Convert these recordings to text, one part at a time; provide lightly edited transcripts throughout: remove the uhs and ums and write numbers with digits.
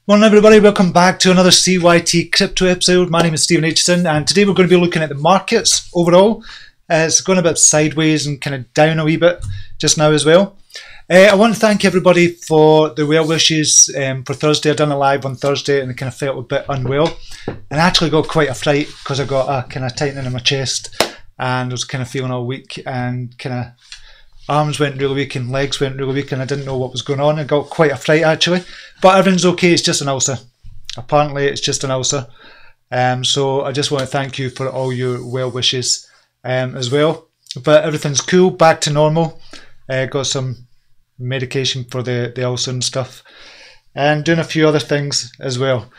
Morning everybody, welcome back to another CYT-Crypto episode. My name is Stephen Aitchison and today we're going to be looking at the markets overall. It's going a bit sideways and kind of down a wee bit just now as well. I want to thank everybody for the well wishes for Thursday. I've done a live on Thursday and I kind of felt a bit unwell and I actually got quite a fright because I got a kind of tightening in my chest and I was kind of feeling all weak and kind of arms went really weak and legs went really weak and I didn't know what was going on. I got quite a fright actually, but everything's okay. It's just an ulcer. Apparently it's just an ulcer. So I just want to thank you for all your well wishes as well. But everything's cool, back to normal. Got some medication for the ulcer and stuff and doing a few other things as well.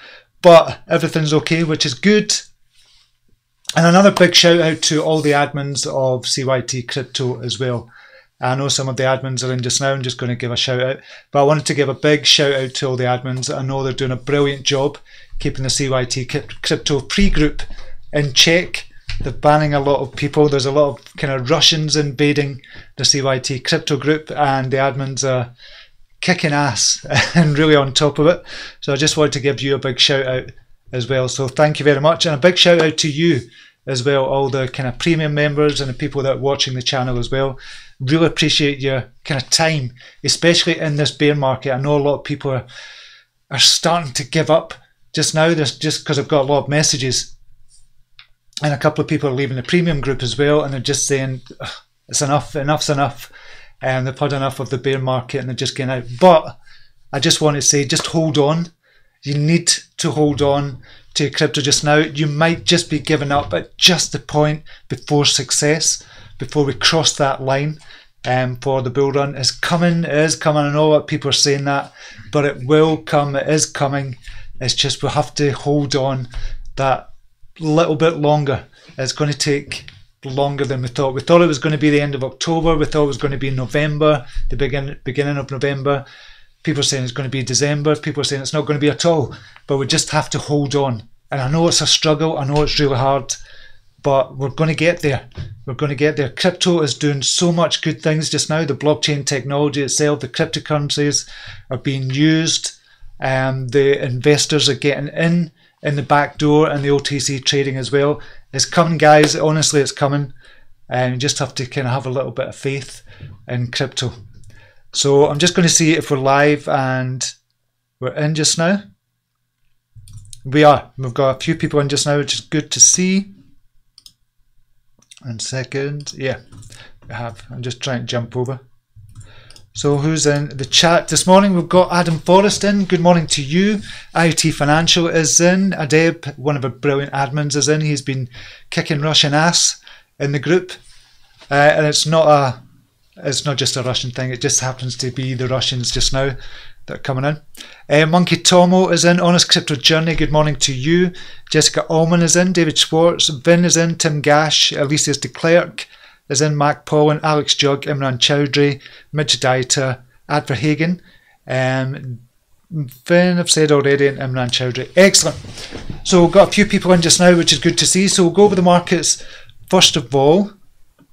But everything's okay, which is good. And another big shout out to all the admins of CYT-Crypto as well. I know some of the admins are in just now. I'm just going to give a shout out, but I wanted to give a big shout out to all the admins. I know they're doing a brilliant job keeping the CYT-Crypto pre-group in check. They're banning a lot of people. There's a lot of kind of Russians invading the CYT-Crypto group and the admins are kicking ass and really on top of it. So I just wanted to give you a big shout out as well. So thank you very much, and a big shout out to you as well, all the kind of premium members and the people that are watching the channel as well. Really appreciate your kind of time, especially in this bear market. I know a lot of people are starting to give up just now. There's just because I've got a lot of messages and a couple of people are leaving the premium group as well and they're just saying it's enough, enough's enough, and they've had enough of the bear market and they're just getting out. But I just want to say, just hold on. You need to hold on to crypto just now. You might just be giving up at just the point before success, before we cross that line for the bull run. It's coming, it is coming. I know what people are saying that, but it will come, it is coming. It's just we have to hold on that little bit longer. It's going to take longer than we thought. We thought it was going to be the end of October. We thought it was going to be November, the beginning of November. People are saying it's going to be December. People are saying it's not going to be at all. But we just have to hold on. And I know it's a struggle. I know it's really hard. But we're going to get there. We're going to get there. Crypto is doing so much good things just now. The blockchain technology itself, the cryptocurrencies are being used. The investors are getting in the back door, and the OTC trading as well. It's coming, guys. Honestly, it's coming. And you just have to kind of have a little bit of faith in crypto. So I'm just going to see if we're live and we're in just now. We are. We've got a few people in just now, which is good to see. And second, yeah, we have. I'm just trying to jump over. So who's in the chat this morning? We've got Adam Forrest in. Good morning to you. IoT Financial is in. Adeb, one of our brilliant admins, is in. He's been kicking Russian ass in the group. And it's not just a Russian thing. It just happens to be the Russians just now that are coming in. Monkey Tomo is in. Honest Crypto Journey, good morning to you. Jessica Allman is in. David Schwartz. Vin is in. Tim Gash. Alicia's de Klerk is in. Mac Paulin. Alex Jug. Imran Chowdhury. Mitch Daita. Ad Verhagen. Vin, I've said already, and Imran Chowdhury. Excellent. So we've got a few people in just now, which is good to see. So we'll go over the markets first of all.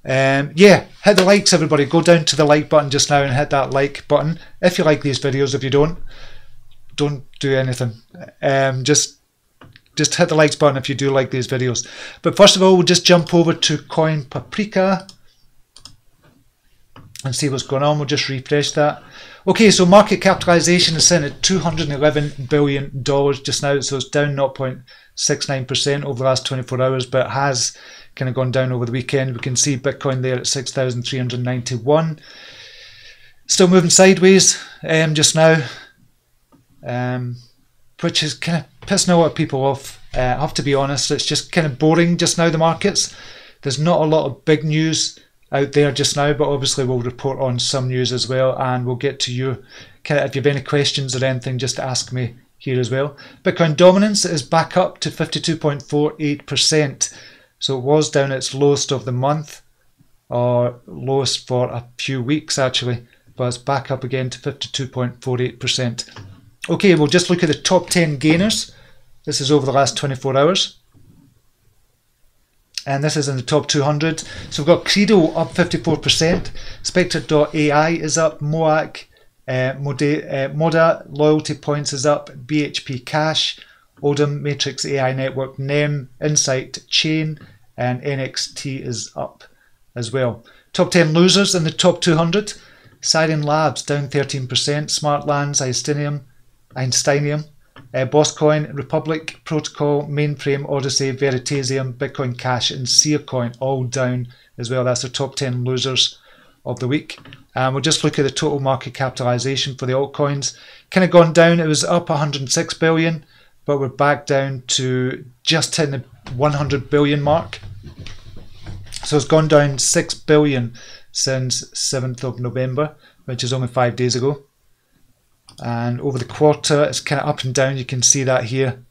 Yeah, hit the likes, everybody. Go down to the like button just now and hit that like button if you like these videos. If you don't do anything. Just hit the likes button if you do like these videos. But first of all, we'll just jump over to Coin Paprika and see what's going on. We'll just refresh that. Okay, so market capitalization is sitting at $211 billion just now, so it's down 0.69% over the last 24 hours, but it has kind of gone down over the weekend. We can see Bitcoin there at 6,391. Still moving sideways just now, which is kind of pissing a lot of people off. I have to be honest, it's just kind of boring just now, the markets. There's not a lot of big news out there just now, but obviously we'll report on some news as well, and we'll get to you. Kind of, if you have any questions or anything, just ask me here as well. Bitcoin dominance is back up to 52.48%. So it was down at its lowest of the month, or lowest for a few weeks actually, but it's back up again to 52.48%. Okay, we'll just look at the top 10 gainers. This is over the last 24 hours. And this is in the top 200. So we've got Credo up 54%, Spectre.ai is up, Moac Moda loyalty points is up, BHP Cash, Odom, Matrix AI Network, NEM, Insight Chain, and NXT is up as well. Top 10 losers in the top 200. Siren Labs down 13%, Smartlands, Einsteinium, Bosscoin, Republic, Protocol, Mainframe, Odyssey, Veritasium, Bitcoin Cash, and Seercoin all down as well. That's the top 10 losers of the week. We'll just look at the total market capitalization for the altcoins. Kind of gone down. It was up 106 billion, but we're back down to just hitting the 100 billion mark. So it's gone down 6 billion since 7th of November, which is only 5 days ago. And over the quarter, it's kind of up and down. You can see that here,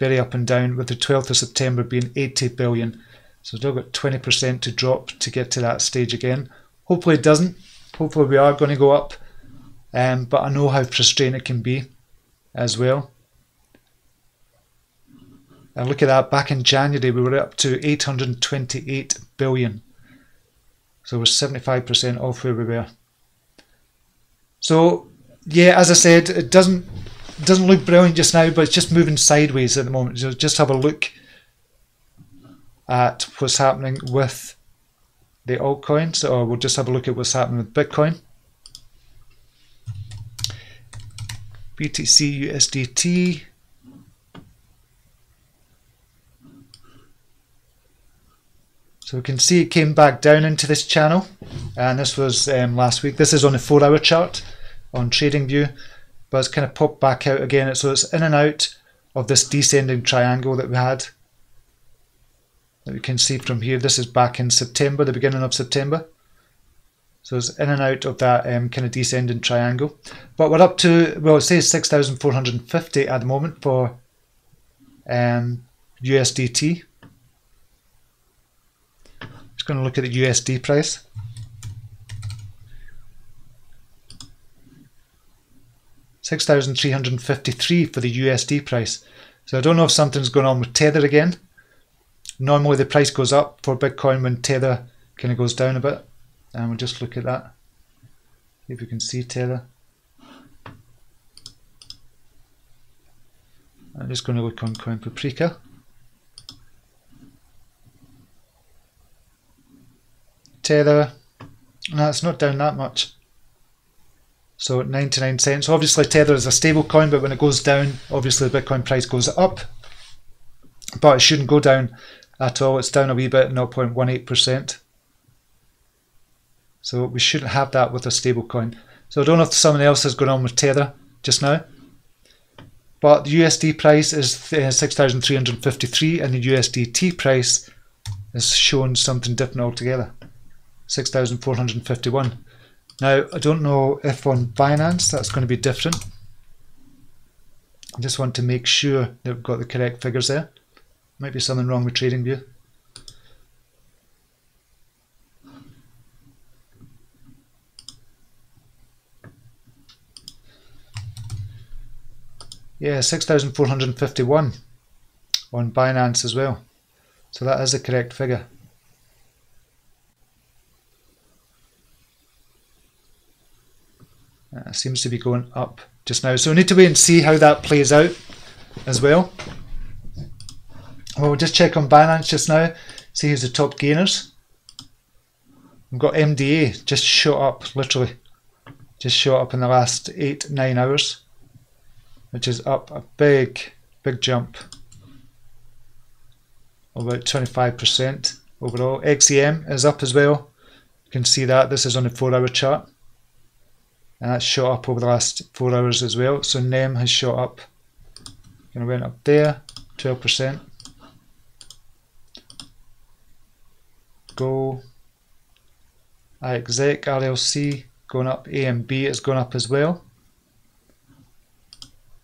very up and down, with the 12th of September being 80 billion. So still got 20% to drop to get to that stage again. Hopefully it doesn't. Hopefully we are going to go up. But I know how frustrating it can be as well. And look at that, back in January we were up to 828 billion. So we're 75% off where we were. So yeah, as I said, it doesn't look brilliant just now, but it's just moving sideways at the moment. So just have a look at what's happening with the altcoins, or we'll just have a look at what's happening with Bitcoin. BTC USDT. So we can see it came back down into this channel, and this was last week. This is on a 4-hour chart on TradingView, but it's kind of popped back out again. So it's in and out of this descending triangle that we had, that we can see from here. This is back in September, the beginning of September. So it's in and out of that kind of descending triangle. But we're up to, well, it says 6,450 at the moment for USDT. Just going to look at the USD price. $6,353 for the USD price. So I don't know if something's going on with Tether again. Normally the price goes up for Bitcoin when Tether kind of goes down a bit. And we'll just look at that. See if we can see Tether. I'm just going to look on Coin Paprika. Tether, no, it's not down that much. So 99 cents. Obviously Tether is a stable coin, but when it goes down, obviously the Bitcoin price goes up. But it shouldn't go down at all. It's down a wee bit, 0.18%. So we shouldn't have that with a stable coin. So I don't know if something else is going on with Tether just now. But the USD price is 6,353 and the USDT price is showing something different altogether. 6,451. Now, I don't know if on Binance that's going to be different. I just want to make sure that we've got the correct figures there. Might be something wrong with TradingView. Yeah, 6,451 on Binance as well. So that is the correct figure. Seems to be going up just now. So we need to wait and see how that plays out as well. Well, we'll just check on Binance just now, see who's the top gainers. We've got MDA, just shot up, literally. Just shot up in the last 8-9 hours, which is up a big jump. About 25% overall. XEM is up as well. You can see that. This is on a 4-hour chart. And that's shot up over the last 4 hours as well. So NEM has shot up. And it went up there, 12%. Go. iExec, RLC going up. AMB is going up as well.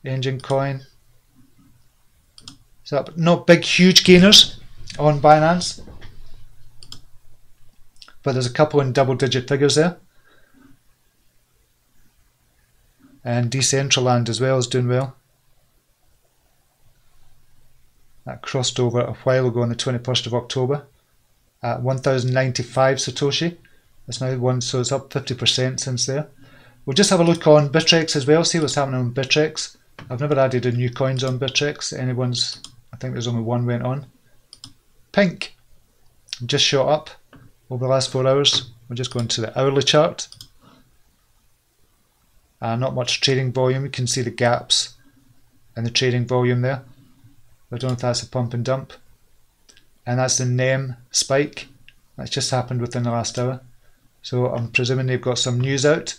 Engine Coin. So not big, huge gainers on Binance. But there's a couple in double-digit figures there. And Decentraland as well is doing well. That crossed over a while ago on the 21st of October at 1,095 Satoshi. It's now one, so it's up 50% since there. We'll just have a look on Bittrex as well, see what's happening on Bittrex. I've never added any new coins on Bittrex. Anyone's, I think there's only one went on. Pink, just shot up over the last 4 hours. We'll just go into the hourly chart. Not much trading volume. You can see the gaps in the trading volume there. I don't know if that's a pump and dump. And that's the NEM spike. That's just happened within the last hour. So I'm presuming they've got some news out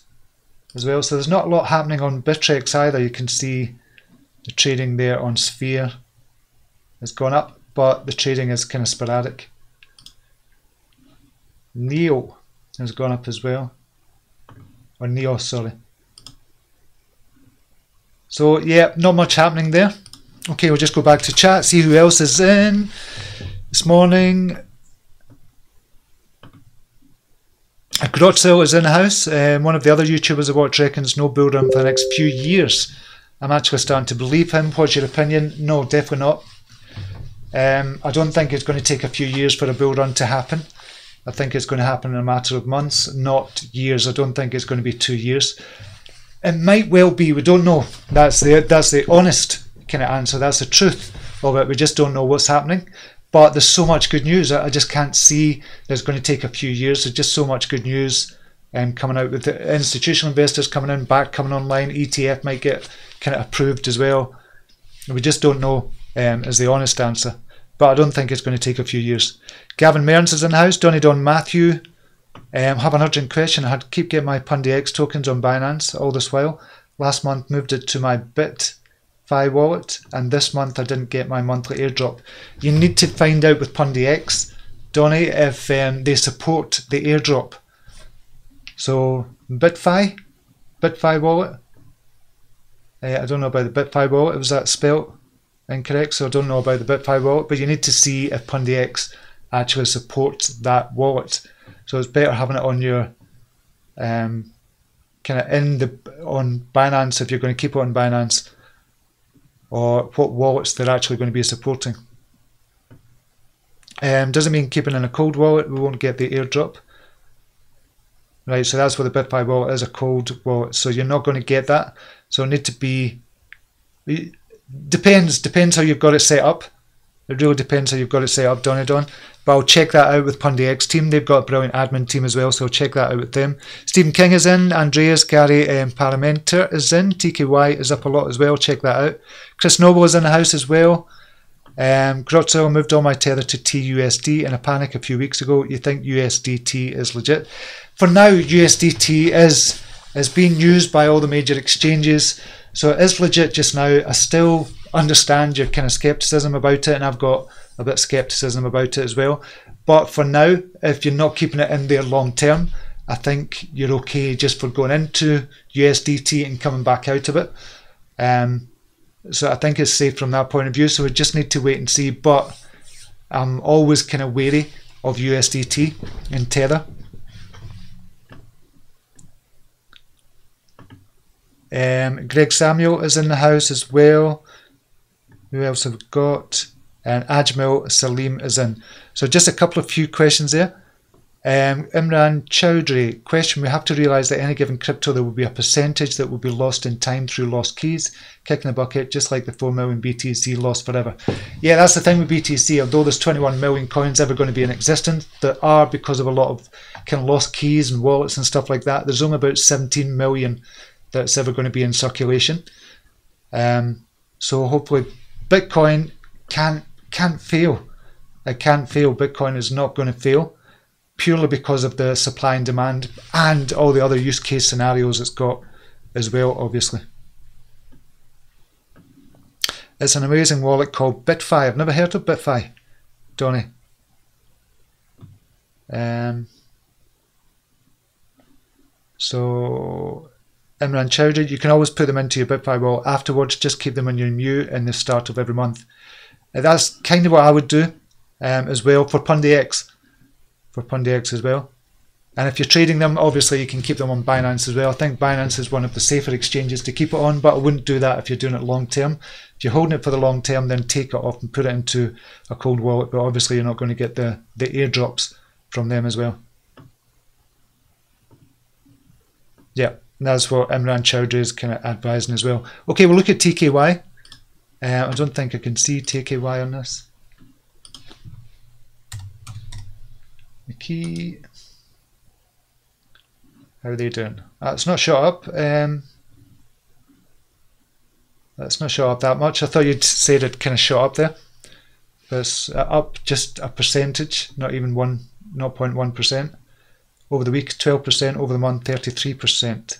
as well. So there's not a lot happening on Bittrex either. You can see the trading there on Sphere has gone up, but the trading is kind of sporadic. NEO has gone up as well. Or NEO, sorry. So yeah, not much happening there. Okay, we'll just go back to chat, see who else is in this morning. Grotzel is in the house. One of the other YouTubers I watch reckons no bull run for the next few years. I'm actually starting to believe him. What's your opinion? No, definitely not. I don't think it's going to take a few years for a bull run to happen. I think it's going to happen in a matter of months, not years. I don't think it's going to be 2 years. It might well be. We don't know. That's the honest kind of answer. That's the truth of it. We just don't know what's happening. But there's so much good news. I just can't see that it's going to take a few years. There's just so much good news coming out with the institutional investors coming in, back coming online. ETF might get kind of approved as well. We just don't know is the honest answer. But I don't think it's going to take a few years. Gavin Mearns is in the house. Donny Don Matthew. Have an urgent question. I had to keep getting my PundyX tokens on Binance all this while. Last month moved it to my BitFi wallet, and this month I didn't get my monthly airdrop. You need to find out with PundyX, Donny, if they support the airdrop. So BitFi wallet. I don't know about the BitFi wallet. Was that spelt incorrect? So I don't know about the BitFi wallet, but you need to see if PundyX actually supports that wallet. So it's better having it on your kind of on Binance if you're going to keep it on Binance, or what wallets they're actually going to be supporting. Doesn't mean keeping in a cold wallet we won't get the airdrop. Right, so that's what the BitFi wallet is, a cold wallet. So you're not going to get that. So it need to be, depends how you've got it set up. It really depends how you've got it set up, Donny Don. But I'll check that out with PundyX team. They've got a brilliant admin team as well, so I'll check that out with them. Stephen King is in. Andreas Gary Paramenter is in. TKY is up a lot as well. Check that out. Chris Noble is in the house as well. Grotzel moved all my tether to TUSD in a panic a few weeks ago. You think USDT is legit? For now, USDT is being used by all the major exchanges, so it is legit just now. I still understand your kind of skepticism about it, and I've got a bit of skepticism about it as well. But for now, if you're not keeping it in there long term, I think you're okay just for going into USDT and coming back out of it. So I think it's safe from that point of view. So we just need to wait and see. But I'm always kind of wary of USDT and Tether. Greg Samuel is in the house as well. Who else have we got? And Ajmal Salim is in. So just a couple of few questions there. Imran Chowdhury, question: we have to realise that any given crypto there will be a percentage that will be lost in time through lost keys, kicking the bucket, just like the 4 million BTC lost forever. Yeah, that's the thing with BTC. Although there's 21 million coins ever going to be in existence, there are, because of a lot of kind of lost keys and wallets and stuff like that, there's only about 17 million that's ever going to be in circulation. So hopefully Bitcoin can't fail. It can't fail. Bitcoin is not going to fail, purely because of the supply and demand and all the other use case scenarios it's got as well, obviously. It's an amazing wallet called BitFi. I've never heard of BitFi, Donny. So Imran Chowdhury, you can always put them into your BitFi wallet afterwards. Just keep them on your mute in the start of every month. That's kind of what I would do as well for PundyX. For PundyX as well. And if you're trading them, obviously you can keep them on Binance as well. I think Binance is one of the safer exchanges to keep it on, but I wouldn't do that if you're doing it long term. If you're holding it for the long term, then take it off and put it into a cold wallet, but obviously you're not going to get the airdrops from them as well. Yeah, And that's what Imran Chowdhury is kind of advising as well. Okay, we'll look at TKY. I don't think I can see TKY on this. The key. How are they doing? It's not shot up. That's not shot up that much. I thought you'd said it kind of shot up there. But it's up just a percentage, not even 0.1%. Over the week, 12%. Over the month, 33%.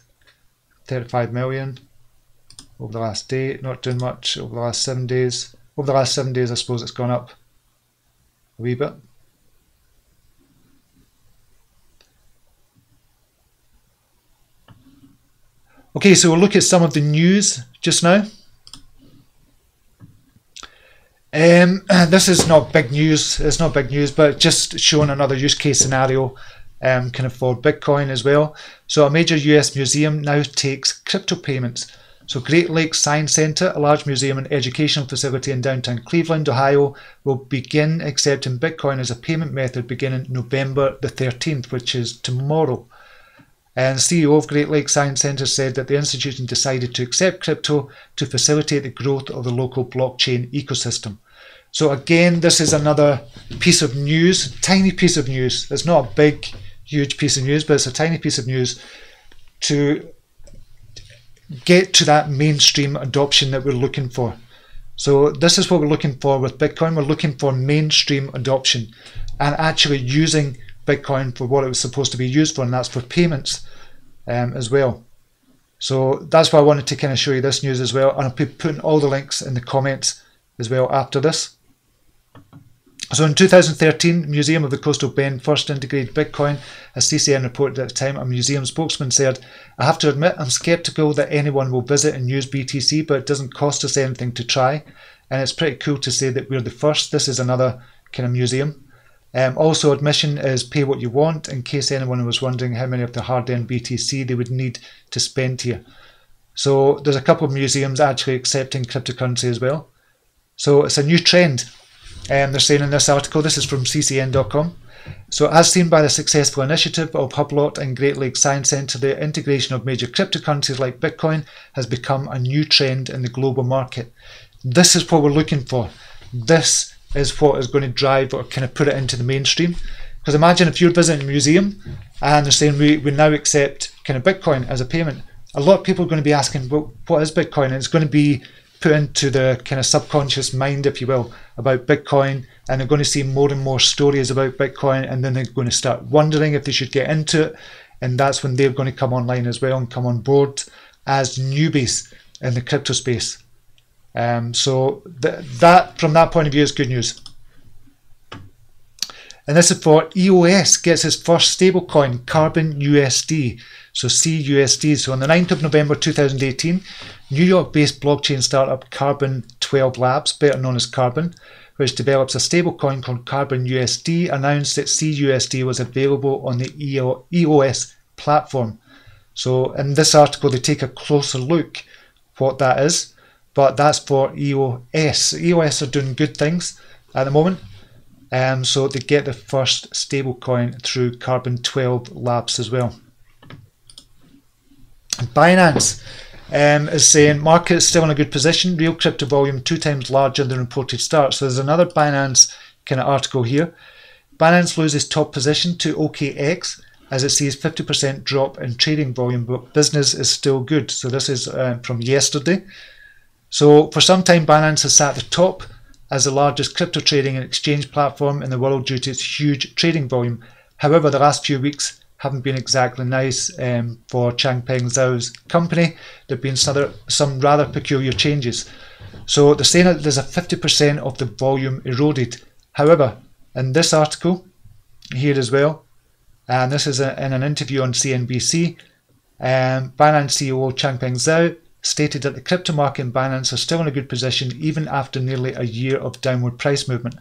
35 million. Over the last day, not doing much. Over the last 7 days. Over the last 7 days, I suppose it's gone up a wee bit. Okay, so we'll look at some of the news just now. This is not big news. It's not big news, but just showing another use case scenario kind of for Bitcoin as well. So a major US museum now takes crypto payments. So Great Lakes Science Center, a large museum and educational facility in downtown Cleveland, Ohio, will begin accepting Bitcoin as a payment method beginning November the 13th, which is tomorrow. And the CEO of Great Lakes Science Center said that the institution decided to accept crypto to facilitate the growth of the local blockchain ecosystem. So again, this is another piece of news, tiny piece of news. It's not a big, huge piece of news, but it's a tiny piece of news to get to that mainstream adoption that we're looking for. So this is what we're looking for with Bitcoin. We're looking for mainstream adoption and actually using Bitcoin for what it was supposed to be used for, and that's for payments as well. So that's why I wanted to kind of show you this news as well, and I'll be putting all the links in the comments as well after this. So in 2013, the Museum of the Coastal Bend first integrated Bitcoin, as CCN reported at the time. A museum spokesman said, "I have to admit I'm skeptical that anyone will visit and use BTC, but it doesn't cost us anything to try, and it's pretty cool to say that we're the first." This is another kind of museum. Also, admission is pay what you want, in case anyone was wondering how many of the hard-earned BTC they would need to spend here. So there's a couple of museums actually accepting cryptocurrency as well. So it's a new trend. They're saying in this article, this is from ccn.com. So as seen by the successful initiative of Hublot and Great Lakes Science Center, the integration of major cryptocurrencies like Bitcoin has become a new trend in the global market. This is what we're looking for. This is what is going to drive or kind of put it into the mainstream. Because imagine if you're visiting a museum and they're saying we now accept kind of Bitcoin as a payment. A lot of people are going to be asking, well, what is Bitcoin? And it's going to be put into the kind of subconscious mind, if you will, about Bitcoin, and they're going to see more and more stories about Bitcoin, and then they're going to start wondering if they should get into it, and that's when they're going to come online as well and come on board as newbies in the crypto space. So that from that point of view is good news. And this is for EOS gets its first stablecoin, Carbon USD, so CUSD. So on the 9th of November 2018, New York-based blockchain startup Carbon 12 Labs, better known as Carbon, which develops a stablecoin called Carbon USD, announced that CUSD was available on the EOS platform. So in this article, they take a closer look what that is, but that's for EOS. EOS are doing good things at the moment. So they get the first stablecoin through Carbon 12 Labs as well. Binance is saying market is still in a good position. Real crypto volume 2 times larger than reported start. So there's another Binance kind of article here. Binance loses top position to OKX as it sees 50% drop in trading volume, but business is still good. So this is from yesterday. So for some time, Binance has sat at the top as the largest crypto trading and exchange platform in the world due to its huge trading volume. However, the last few weeks haven't been exactly nice for Changpeng Zhao's company. There have been some rather peculiar changes. So they're saying that there's a 50% of the volume eroded. However, in this article here as well, and this is in an interview on CNBC, Binance CEO Changpeng Zhao stated that the crypto market and Binance are still in a good position even after nearly a year of downward price movement.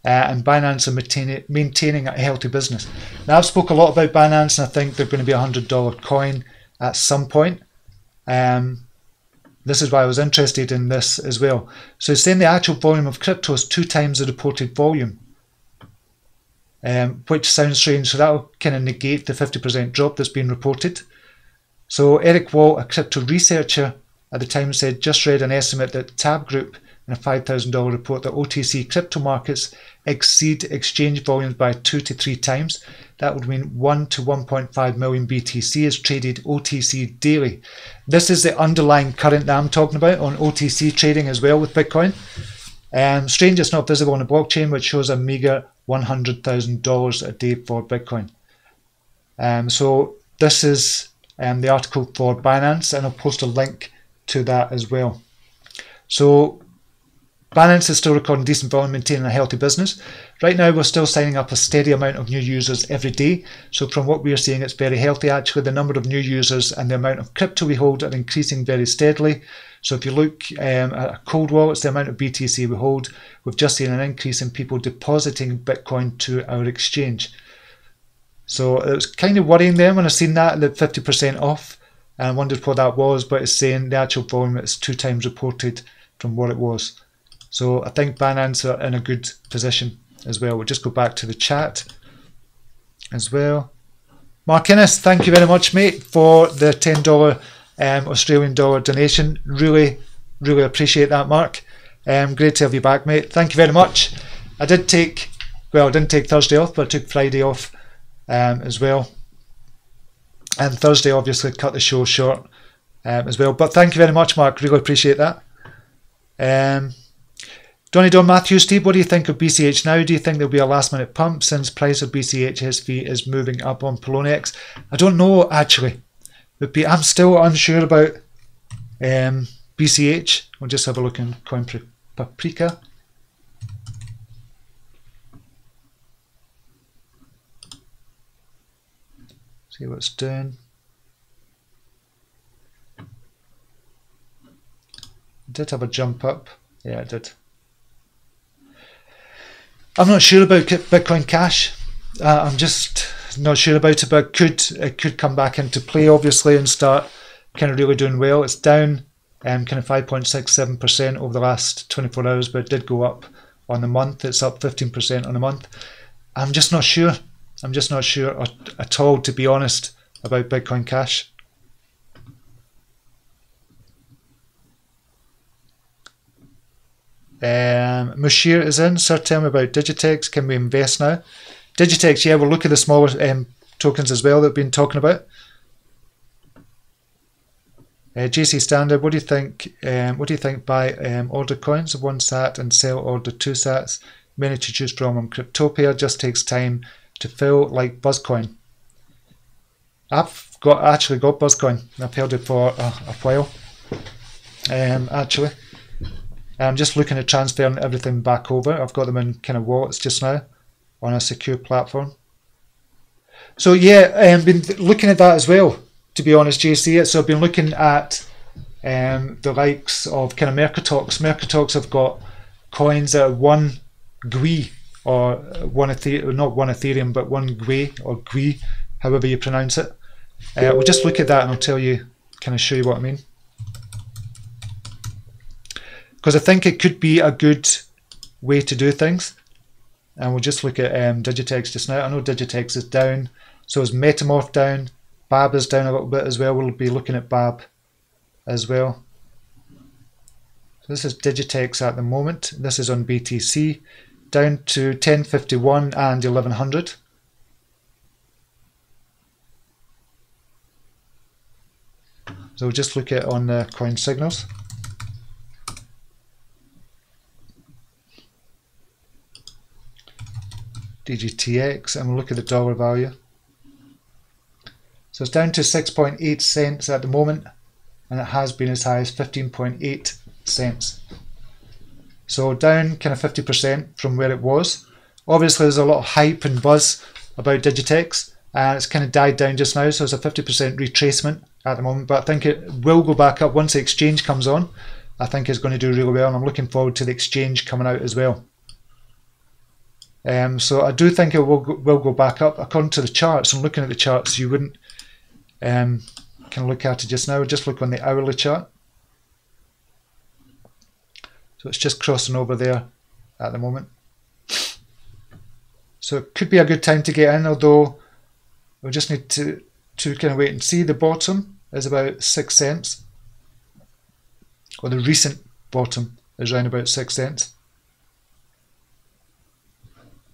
And Binance are maintaining a healthy business. Now I've spoke a lot about Binance, and I think they're going to be a $100 coin at some point. This is why I was interested in this as well. So it's saying the actual volume of crypto is 2 times the reported volume, which sounds strange. So that will kind of negate the 50% drop that's been reported. So Eric Walt, a crypto researcher at the time, said, just read an estimate that Tab Group in a $5,000 report that OTC crypto markets exceed exchange volumes by 2 to 3 times. That would mean 1 to 1.5 million BTC is traded OTC daily. This is the underlying current that I'm talking about on OTC trading as well with Bitcoin. Strange it's not visible on the blockchain, which shows a meager $100,000 a day for Bitcoin. So this is the article for Binance, and I'll post a link to that as well. So Binance is still recording decent volume, maintaining a healthy business. Right now we're still signing up a steady amount of new users every day. So from what we're seeing, it's very healthy actually. The number of new users and the amount of crypto we hold are increasing very steadily. So if you look at cold wallets, the amount of BTC we hold, we've just seen an increase in people depositing Bitcoin to our exchange. So it was kind of worrying them when I seen that 50% off, and I wondered what that was, but it's saying the actual volume is 2 times reported from what it was. So I think Binance are in a good position as well. We'll just go back to the chat as well. Mark Innes, thank you very much, mate, for the $10 Australian dollar donation. Really appreciate that, Mark. Great to have you back, mate. Thank you very much. I didn't take Thursday off, but I took Friday off as well. And Thursday obviously cut the show short as well. But thank you very much, Mark. Really appreciate that. Donny Don Matthews, Steve, what do you think of BCH now? Do you think there'll be a last minute pump since price of BCHSV is moving up on Poloniex? I don't know actually. I'm still unsure about BCH. We'll just have a look in Coin Paprika. See what it's doing. It did have a jump up. Yeah, it did. I'm not sure about Bitcoin Cash. I'm just not sure about it, but it could come back into play obviously and start kind of really doing well. It's down kind of 5.67% over the last 24 hours, but it did go up on the month. It's up 15% on the month. I'm just not sure. I'm just not sure at all, to be honest, about Bitcoin Cash. Mushir is in. Sir, tell me about Digitex. Can we invest now? Digitex, yeah, we'll look at the smaller tokens as well that we've been talking about. JC Standard, what do you think? What do you think? Buy order coins, 1 sat, and sell order 2 sats. Many to choose from on Cryptopia. Just takes time to fill, like Buzzcoin. I've actually got Buzzcoin. I've held it for a while. Actually. I'm just looking at transferring everything back over. I've got them in kind of wallets just now on a secure platform. So yeah, I've been looking at that as well, to be honest, JC. So I've been looking at the likes of kind of Mercatox. Mercatox have got coins that are 1 GUI or 1 Ethereum, not 1 Ethereum, but 1 GUI or GUI, however you pronounce it. We'll just look at that and I'll tell you, kind of show you what I mean. Because I think it could be a good way to do things. And we'll just look at Digitex just now. I know Digitex is down, so is Metamorph down. BABB is down a little bit as well. We'll be looking at BABB as well. So this is Digitex at the moment. This is on BTC, down to 1051 and 1100. So we'll just look at on the coin signals. DGTX, and we'll look at the dollar value. So it's down to 6.8 cents at the moment, and it has been as high as 15.8 cents. So down kind of 50% from where it was. Obviously there's a lot of hype and buzz about Digitex, and it's kind of died down just now, so it's a 50% retracement at the moment, but I think it will go back up once the exchange comes on. I think it's going to do really well, and I'm looking forward to the exchange coming out as well. So I do think it will go back up according to the charts. And looking at the charts, you wouldn't can look at it just now. Just look on the hourly chart. So it's just crossing over there at the moment. So it could be a good time to get in, although we'll just need to kind of wait and see the bottom. is about 6 cents, or the recent bottom is around about 6 cents.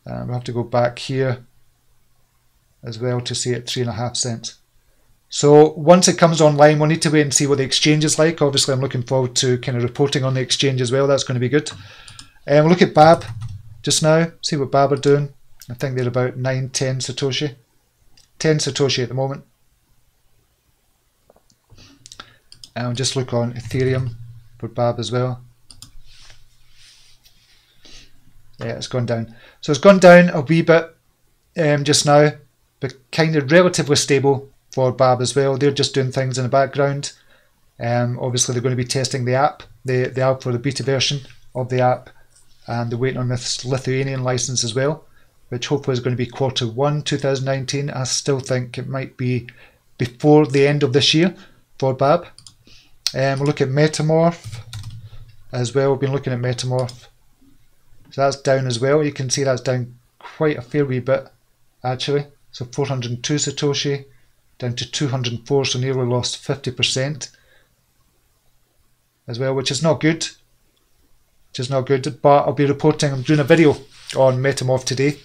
We'll have to go back here as well to see it 3.5 cents. So once it comes online, we'll need to wait and see what the exchange is like. Obviously, I'm looking forward to kind of reporting on the exchange as well. That's going to be good. We'll look at BABB just now, see what BABB are doing. I think they're about 9, 10 Satoshi. 10 Satoshi at the moment. And we'll just look on Ethereum for BABB as well. Yeah, it's gone down. So it's gone down a wee bit just now, but kind of relatively stable for BABB as well. They're just doing things in the background. Obviously, they're going to be testing the app, the app for the beta version of the app, and they're waiting on this Lithuanian license as well, which hopefully is going to be Q1 2019. I still think it might be before the end of this year for BABB. We'll look at Metamorph as well. We've been looking at Metamorph. So that's down as well. You can see that's down quite a fair wee bit actually. So 402 Satoshi down to 204, so nearly lost 50% as well, which is not good. But I'll be reporting, I'm doing a video on Metamorph today.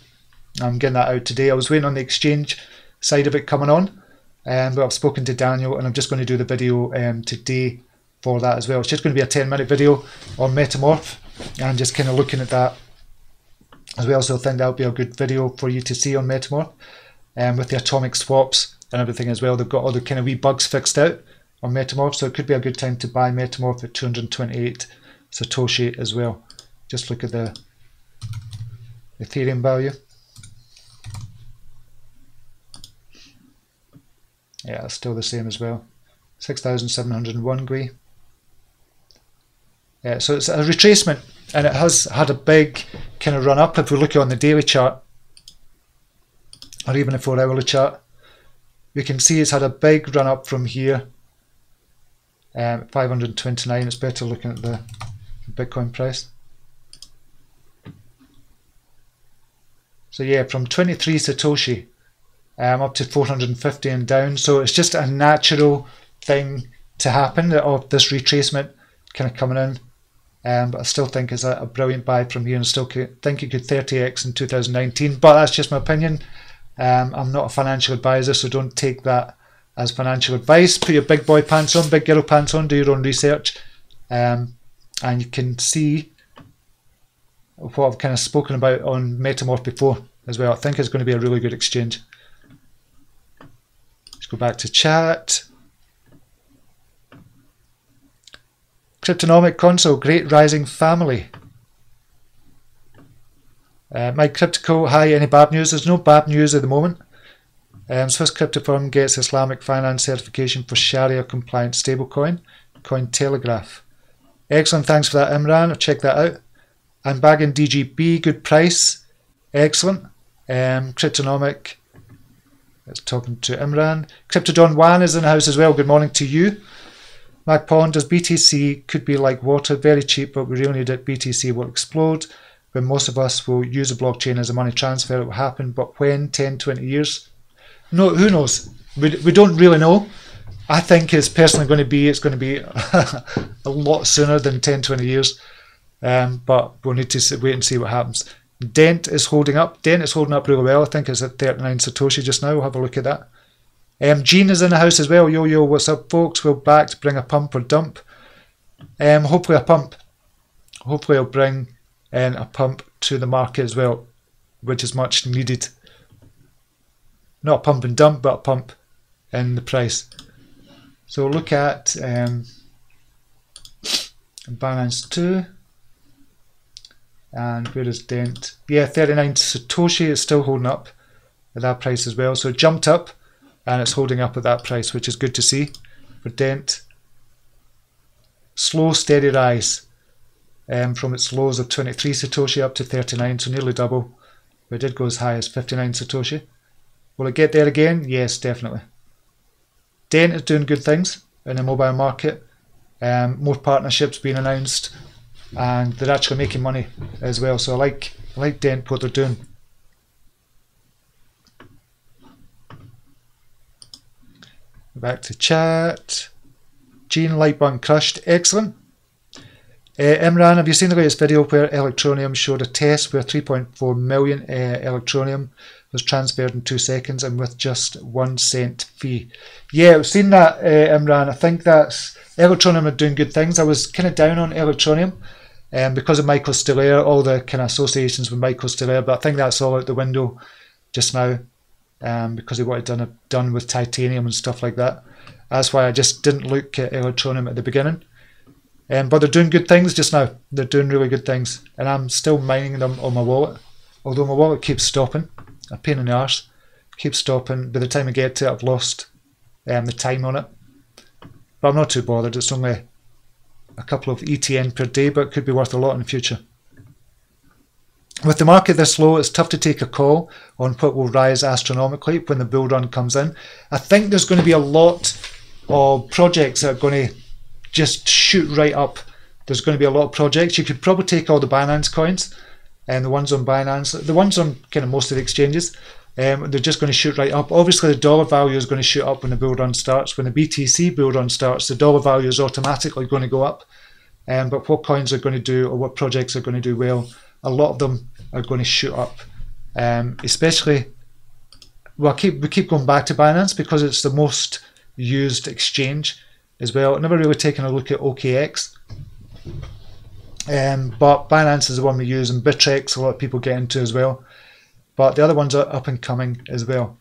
I'm getting that out today. I was waiting on the exchange side of it coming on, but I've spoken to Daniel and I'm just going to do the video today for that as well. It's just going to be a 10-minute video on Metamorph and just kind of looking at that as well. So I think that'll be a good video for you to see on Metamorph, with the atomic swaps and everything as well. They've got all the kind of wee bugs fixed out on Metamorph, so it could be a good time to buy Metamorph at 228 Satoshi as well. Just look at the Ethereum value. Yeah, it's still the same as well. 6,701 GUI. Yeah, so it's a retracement and it has had a big kind of run up. If we look on the daily chart or even a 4-hourly chart, we can see it's had a big run up from here. 529. It's better looking at the Bitcoin price. So yeah, from 23 Satoshi up to 450 and down. So it's just a natural thing to happen of this retracement kind of coming in. But I still think it's a brilliant buy from here, and still think it could 30x in 2019. But that's just my opinion. I'm not a financial advisor, so don't take that as financial advice. Put your big boy pants on, big girl pants on, do your own research. And you can see what I've kind of spoken about on Metamorph before as well. I think it's going to be a really good exchange. Let's go back to chat. Cryptonomic console, great rising family. Mike Cryptical, hi, any BABB news? There's no BABB news at the moment. Swiss crypto firm gets Islamic finance certification for Sharia compliant stablecoin. Cointelegraph. Excellent, thanks for that, Imran. I'll check that out. I'm bagging DGB, good price. Excellent. Cryptonomic. Let's talking to Imran. Cryptodon Wan is in the house as well. Good morning to you. Mac Pond, does BTC could be like water, very cheap, but we really need it. BTC will explode. When most of us will use a blockchain as a money transfer, it will happen. But when? 10, 20 years? No, who knows? We don't really know. I think it's personally going to be, a lot sooner than 10, 20 years. But we'll need to wait and see what happens. Dent is holding up. Dent is holding up really well. I think it's at 39 Satoshi just now. We'll have a look at that. Gene is in the house as well. Yo, what's up, folks? We're back to bring a pump or dump. Hopefully a pump. Hopefully I'll bring in a pump to the market as well, which is much needed. Not a pump and dump, but a pump in the price. So we'll look at Binance 2. And where is Dent? Yeah, 39 Satoshi is still holding up at that price as well. So it jumped up and it's holding up at that price, which is good to see for Dent. Slow, steady rise from its lows of 23 Satoshi up to 39, so nearly double. But it did go as high as 59 Satoshi. Will it get there again? Yes, definitely. Dent is doing good things in the mobile market. More partnerships being announced, and they're actually making money as well. So I like Dent, what they're doing. Back to chat. Gene, like button crushed. Excellent. Imran, have you seen the latest video where Electronium showed a test where 3.4 million Electronium was transferred in 2 seconds and with just 1 cent fee? Yeah, I've seen that, Imran. I think that's Electronium are doing good things. I was kind of down on Electronium because of Michael Stillaire, all the kind of associations with Michael Stillaire, but I think that's all out the window just now because they wanted it done with titanium and stuff like that. That's why I just didn't look at Electronium at the beginning. But they're doing good things just now. They're doing really good things. And I'm still mining them on my wallet. Although my wallet keeps stopping. A pain in the arse. Keeps stopping. By the time I get to it, I've lost the time on it. But I'm not too bothered. It's only a couple of ETN per day, but it could be worth a lot in the future. With the market this low, it's tough to take a call on what will rise astronomically when the bull run comes in. I think there's going to be a lot of projects that are going to just shoot right up. There's going to be a lot of projects. You could probably take all the Binance coins and the ones on Binance, the ones on kind of most of the exchanges, they're just going to shoot right up. Obviously the dollar value is going to shoot up when the bull run starts. When the BTC bull run starts, the dollar value is automatically going to go up. But what coins are going to do or what projects are going to do well, a lot of them are going to shoot up. Especially, well, we keep going back to Binance because it's the most used exchange as well. I've never really taken a look at OKX, but Binance is the one we use, and Bittrex a lot of people get into as well. But the other ones are up and coming as well,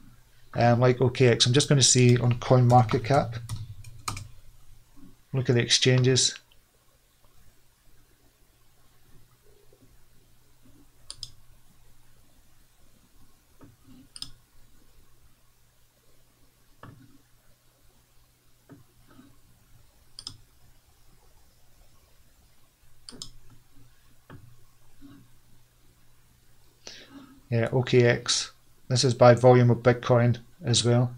like OKX. I'm just going to see on CoinMarketCap. Look at the exchanges. Yeah, OKX. This is by volume of Bitcoin as well.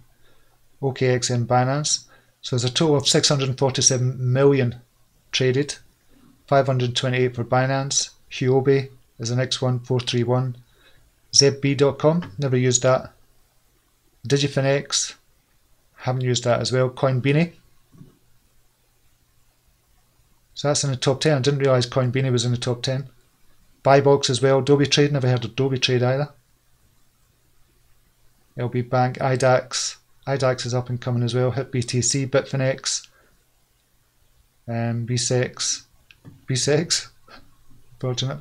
OKX and Binance. So there's a total of 647 million traded. 528 for Binance. Huobi is the next one, 431. ZebB.com, never used that. DigiFinex, haven't used that as well. Coinbini. So that's in the top 10. I didn't realise Coinbini was in the top 10. Buybox as well, Adobe Trade, never heard of Adobe Trade either. LB Bank, IDAX. IDAX is up and coming as well. HitBTC, Bitfinex, B6. B6, fortunate.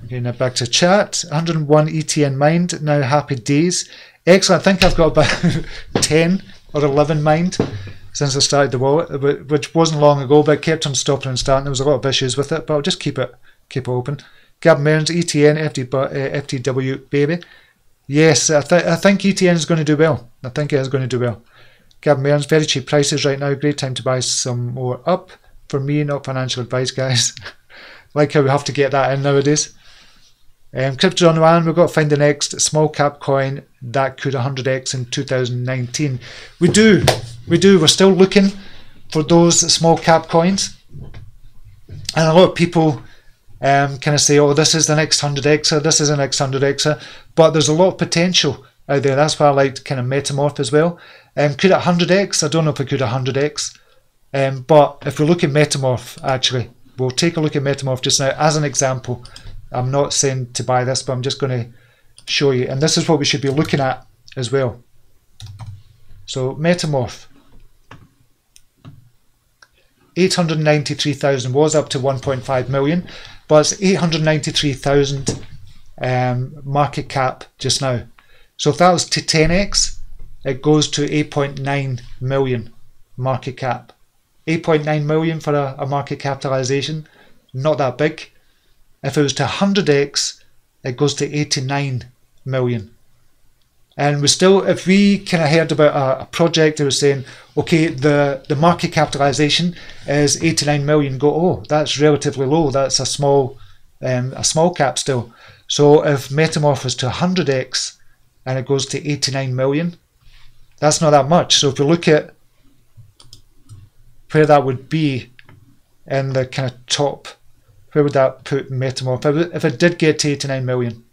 Okay, now back to chat. 101 ETN mined, now happy days. Excellent, I think I've got about 10 or 11 mined since I started the wallet, which wasn't long ago, but it kept on stopping and starting. There was a lot of issues with it, but I'll just keep it open. Gab Mearns, ETN, FTW, baby. Yes, I think ETN is going to do well. I think it is going to do well. Gab Mearns, very cheap prices right now. Great time to buy some more up. For me, not financial advice, guys. Like how we have to get that in nowadays. Crypto on one, we've got to find the next small cap coin that could 100x in 2019. We do. We're still looking for those small cap coins. And a lot of people kind of say, oh, this is the next 100xer, this is the next 100xer. But there's a lot of potential out there. That's why I like kind of Metamorph as well. Could it 100x? I don't know if it could 100x. But if we look at Metamorph, actually, we'll take a look at Metamorph just now as an example. I'm not saying to buy this, but I'm just going to show you. And this is what we should be looking at as well. So Metamorph. 893,000 was up to 1.5 million, but it's 893,000 market cap just now. So if that was to 10x, it goes to 8.9 million market cap. 8.9 million for a market capitalization, not that big. If it was to 100x, it goes to 89 million. And we still, if we kind of heard about a project that was saying, okay, the market capitalization is 89 million, go, oh, that's relatively low. That's a small cap still. So if Metamorph was to 100x and it goes to 89 million, that's not that much. So if we look at where that would be in the kind of top, where would that put Metamorph if it did get to 89 million?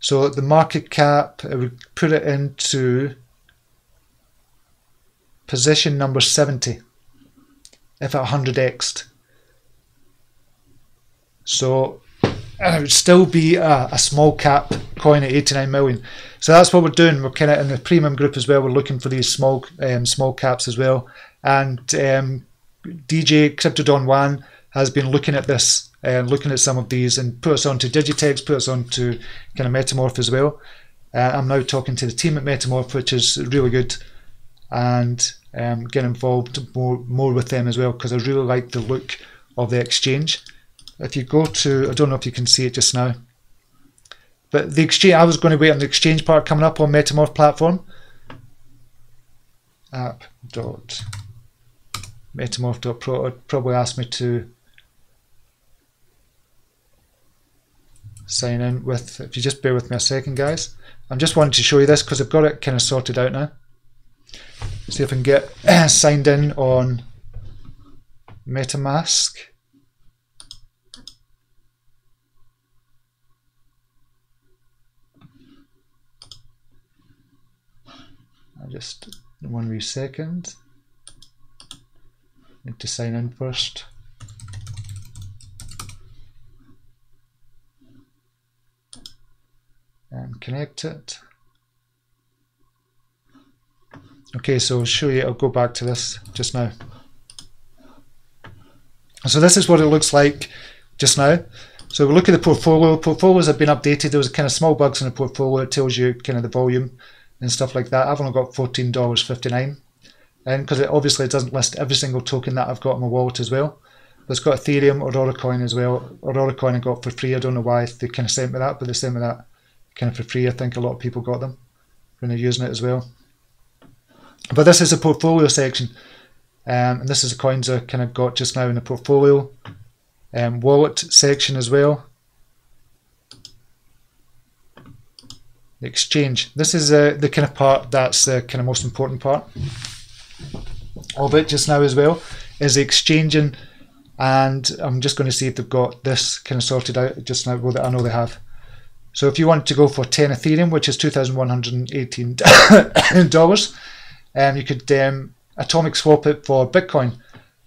So the market cap, it would put it into position number 70 if at 100x'd. So and it would still be a small cap coin at 89 million. So that's what we're doing. We're kind of in the premium group as well. We're looking for these small caps as well. And DJ Crypto Don Juan has been looking at this, looking at some of these, and put us onto Digitex, put us onto kind of Metamorph as well. I'm now talking to the team at Metamorph, which is really good, and get involved more with them as well, because I really like the look of the exchange. If you go to, I don't know if you can see it just now, but the exchange, I was going to wait on the exchange part coming up on Metamorph platform. App.metamorph.pro, it probably asked me to sign in with, if you just bear with me a second guys. I'm just wanting to show you this because I've got it kind of sorted out now. See if I can get signed in on MetaMask. Just 1 wee second. Need to sign in first. And connect it. Okay, so I'll show you, I'll go back to this just now. So this is what it looks like just now. So we look at the portfolio. Portfolios have been updated. There was kind of small bugs in the portfolio. It tells you kind of the volume and stuff like that. I've only got $14.59, and because obviously it doesn't list every single token that I've got in my wallet as well. But it's got Ethereum, Aurora Coin as well. Aurora Coin I got for free. I don't know why they kind of sent me that, but they sent me that kind of for free. I think a lot of people got them when they're using it as well. But this is a portfolio section, and this is the coins I kind of got just now in the portfolio. Wallet section as well. The exchange. This is the kind of part that's the kind of most important part of it just now as well, is the exchanging, and I'm just going to see if they've got this kind of sorted out just now. Well, I know they have. So if you want to go for 10 Ethereum, which is $2,118, you could atomic swap it for Bitcoin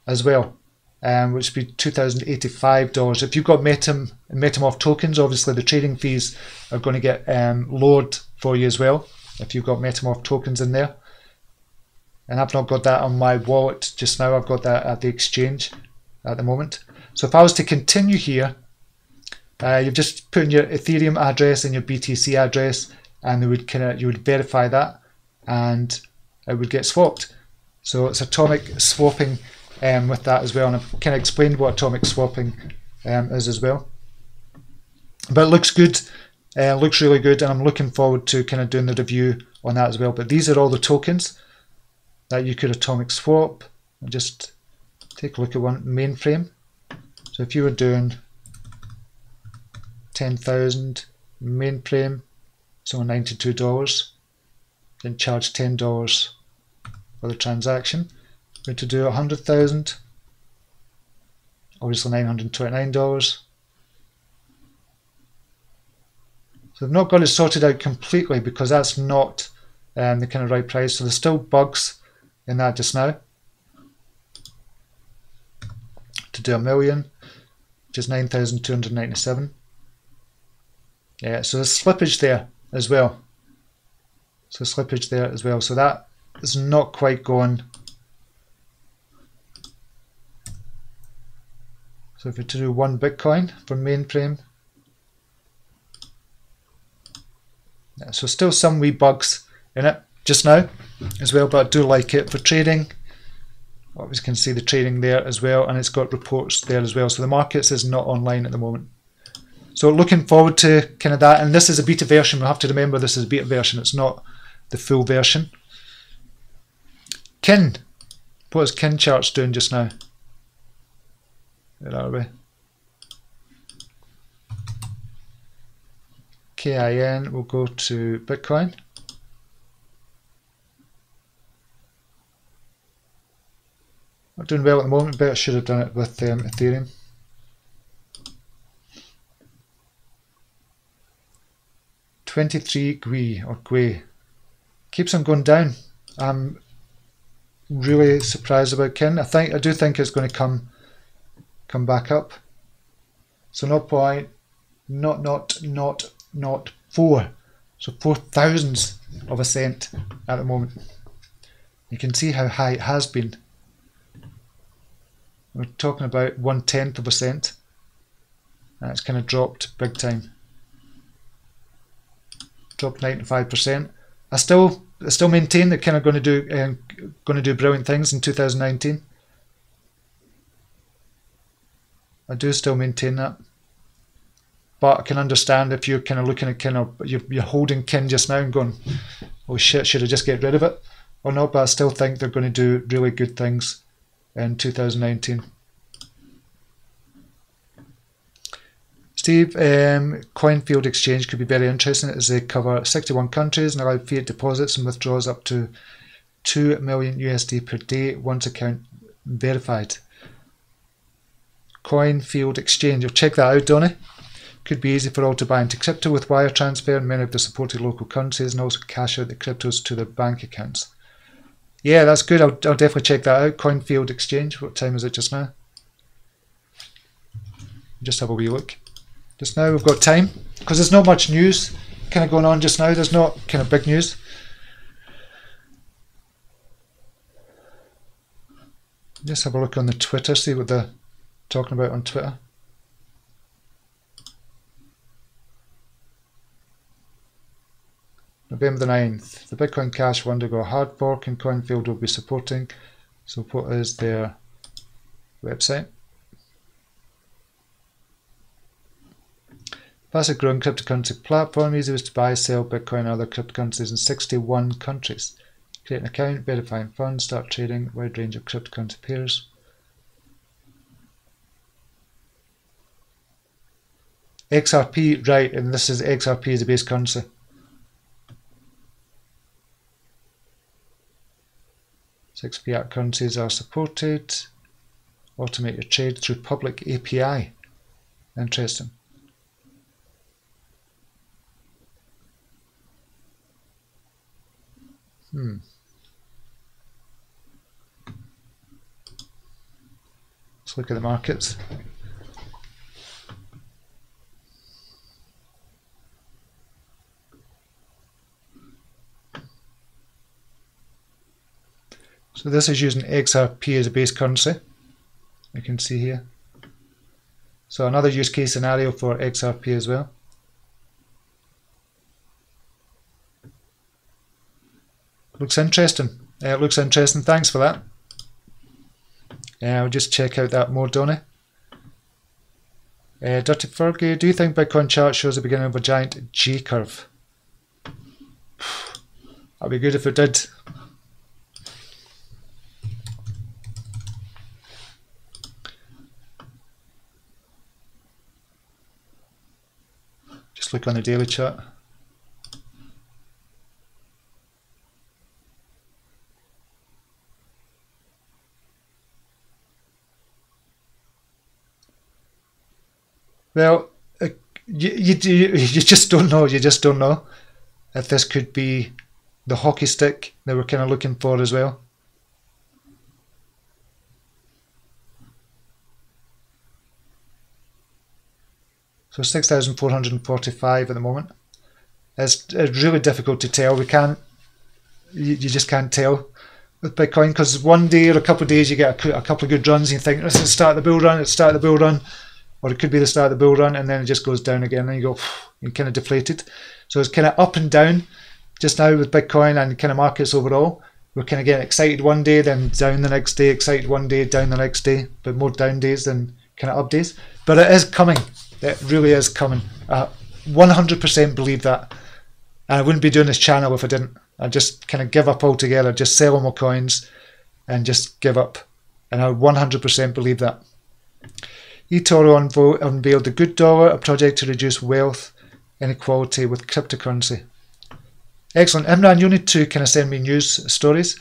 as well, which would be $2,085. If you've got Metamorph tokens, obviously the trading fees are going to get lowered for you as well if you've got Metamorph tokens in there. And I've not got that on my wallet just now. I've got that at the exchange at the moment. So if I was to continue here, you've just put in your Ethereum address and your BTC address, and they would you would verify that, and it would get swapped. So it's atomic swapping with that as well, and I've kind of explained what atomic swapping is as well. But it looks good, looks really good, and I'm looking forward to kind of doing the review on that as well. But these are all the tokens that you could atomic swap. I'll just take a look at one mainframe. So if you were doing 10,000 mainframe, so $92, then charge $10 for the transaction. We're to do 100,000, obviously $929. So I've not got it sorted out completely because that's not the kind of right price. So there's still bugs in that just now. To do 1 million, which is 9,297. Yeah, so there's slippage there as well. So slippage there as well. So that is not quite going. So if we're to do 1 Bitcoin for mainframe, yeah, so still some wee bugs in it just now as well, but I do like it for trading. Obviously you can see the trading there as well, and it's got reports there as well. So the markets is not online at the moment. So looking forward to kind of that, and this is a beta version. We'll have to remember this is a beta version, it's not the full version. Kin, what is Kin charts doing just now? Where are we? KIN, we'll go to Bitcoin. Not doing well at the moment, but I should have done it with Ethereum. 23 Gui keeps on going down. I'm really surprised about Kin. I do think it's going to come back up. So 0.0004. So 4,000ths of a cent at the moment. You can see how high it has been. We're talking about 1/10 of a cent. And it's kind of dropped big time. Dropped 95%. I still maintain they're kind of going to do brilliant things in 2019. I do still maintain that. But I can understand if you're kind of looking at you're holding Kin just now and going, oh shit, should I just get rid of it or not? But I still think they're going to do really good things in 2019. Steve, Coinfield Exchange could be very interesting as they cover 61 countries and allow fiat deposits and withdrawals up to 2 million USD per day once account verified. Coinfield Exchange, you'll check that out, Donny. Could be easy for all to buy into crypto with wire transfer in many of the supported local currencies and also cash out the cryptos to their bank accounts. Yeah, that's good. I'll definitely check that out. Coinfield Exchange. What time is it just now? Just have a wee look. Just now we've got time because there's not much news kind of going on just now. There's not kind of big news. Just have a look on the Twitter, see what they're talking about on Twitter. November the 9th, the Bitcoin Cash will undergo a hard fork and Coinfield will be supporting. So what is their website? Fastest growing cryptocurrency platform, easiest to buy, sell Bitcoin and other cryptocurrencies in 61 countries. Create an account, verifying funds, start trading, wide range of cryptocurrency pairs. XRP, right, and this is XRP as a base currency. Six fiat currencies are supported. Automate your trade through public API. Interesting. Let's look at the markets. So this is using XRP as a base currency. You can see here. So another use case scenario for XRP as well. Looks interesting. It looks interesting. Thanks for that. I'll just check out that more, Donny. Dirty Fergie, do you think Bitcoin chart shows the beginning of a giant J curve? That'd be good if it did. Just look on the daily chart. Well, you just don't know. You just don't know if this could be the hockey stick that we're kind of looking for as well. So 6,445 at the moment. It's really difficult to tell. You just can't tell with Bitcoin because one day or a couple of days you get a couple of good runs and you think this is the start of the bull run, it's the start of the bull run. Or it could be the start of the bull run and then it just goes down again and you go, you're kind of deflated. So it's kind of up and down just now with Bitcoin and kind of markets overall. We're kind of getting excited one day, then down the next day, excited one day, down the next day, but more down days than kind of up days. But it is coming. It really is coming. 100% believe that. And I wouldn't be doing this channel if I didn't. I'd just kind of give up altogether, just sell all my coins and just give up. And I 100% believe that. eToro unveiled the Good Dollar, a project to reduce wealth inequality with cryptocurrency. Excellent. Imran, you need to kind of send me news stories.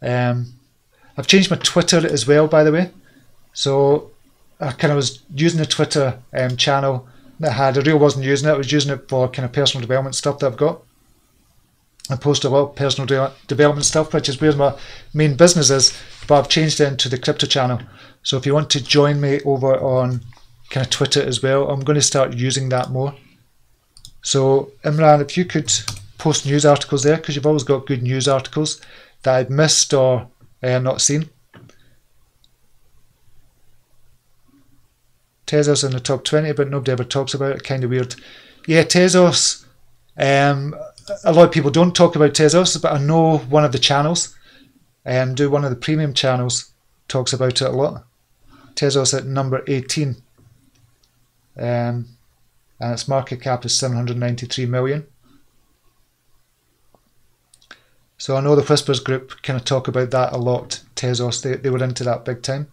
I've changed my Twitter as well, by the way. So I kind of was using the Twitter channel that I had. I really wasn't using it. I was using it for kind of personal development stuff that I've got. I post a lot of personal development stuff, which is where my main business is, but I've changed it into the crypto channel. So if you want to join me over on kind of Twitter as well, I'm going to start using that more. So Imran, if you could post news articles there, because you've always got good news articles that I've missed or not seen. Tezos in the top 20, but nobody ever talks about it. Kind of weird. Yeah, Tezos. A lot of people don't talk about Tezos, but I know one of the channels, one of the premium channels, talks about it a lot. Tezos at number 18. And its market cap is 793 million. So I know the Whispers group kind of talk about that a lot. Tezos, they were into that big time.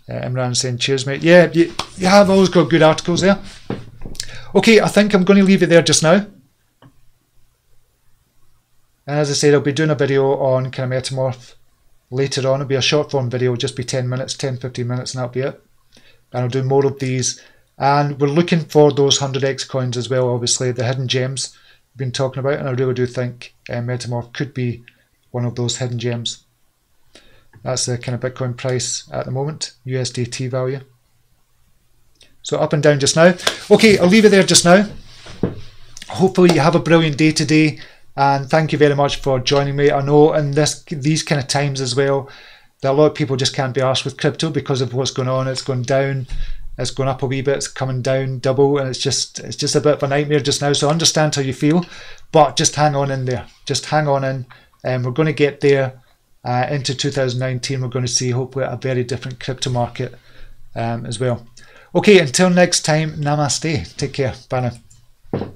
Imran saying cheers mate. Yeah, you have always got good articles there. Okay, I think I'm going to leave it there just now. And as I said, I'll be doing a video on kind of Metamorph later on. It'll be a short form video, it'll just be 10 minutes, 10-15 minutes, and that'll be it. And I'll do more of these. And we're looking for those 100x coins as well, obviously, the hidden gems we've been talking about. And I really do think Metamorph could be one of those hidden gems. That's the kind of Bitcoin price at the moment, USDT value. So up and down just now. Okay, I'll leave it there just now. Hopefully you have a brilliant day today, and thank you very much for joining me. I know in these kind of times as well, that a lot of people just can't be arsed with crypto because of what's going on. It's going down, it's going up a wee bit, it's coming down double, and it's just a bit of a nightmare just now. So I understand how you feel, but just hang on in there. Just hang on in, and we're going to get there. Into 2019, we're going to see hopefully a very different crypto market as well. Okay, until next time, namaste. Take care. Bye now.